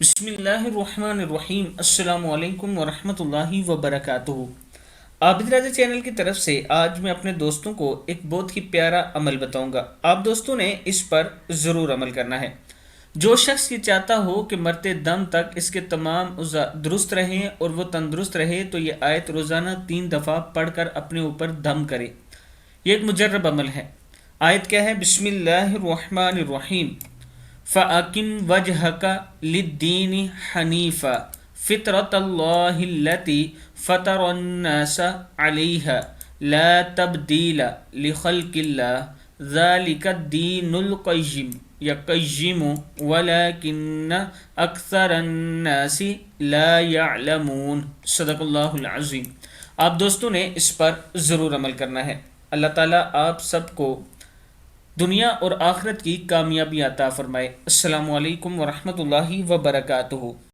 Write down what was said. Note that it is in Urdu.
بسم اللہ الرحمن الرحیم۔ السلام علیکم ورحمۃ اللہ وبرکاتہ۔ عابد راجہ چینل کی طرف سے آج میں اپنے دوستوں کو ایک بہت ہی پیارا عمل بتاؤں گا۔ آپ دوستوں نے اس پر ضرور عمل کرنا ہے۔ جو شخص یہ چاہتا ہو کہ مرتے دم تک اس کے تمام اعضاء درست رہیں اور وہ تندرست رہے تو یہ آیت روزانہ 3 دفعہ پڑھ کر اپنے اوپر دم کرے۔ یہ ایک مجرب عمل ہے۔ آیت کیا ہے؟ بسم اللہ الرحمن الرحیم۔ فَأَقِمْ وَجْهَكَ لِلدِّينِ حَنِيفًا فِطْرَتَ اللَّهِ الَّتِي فَطَرَ النَّاسَ عَلَيْهَا لَا تَبْدِيلَ لِخَلْقِ اللَّهِ ذَلِكَ الدِّينُ الْقَيِّمُ يَقَيِّمُ وَلَكِنَّ أَكْثَرَ النَّاسِ لَا يَعْلَمُونَ۔ صدق اللہ العظیم۔ آپ دوستوں نے اس پر ضرور عمل کرنا ہے۔ اللہ تعالیٰ آپ سب کو دنیا اور آخرت کی کامیابی عطا فرمائے۔ السلام علیکم ورحمۃ اللہ وبرکاتہ۔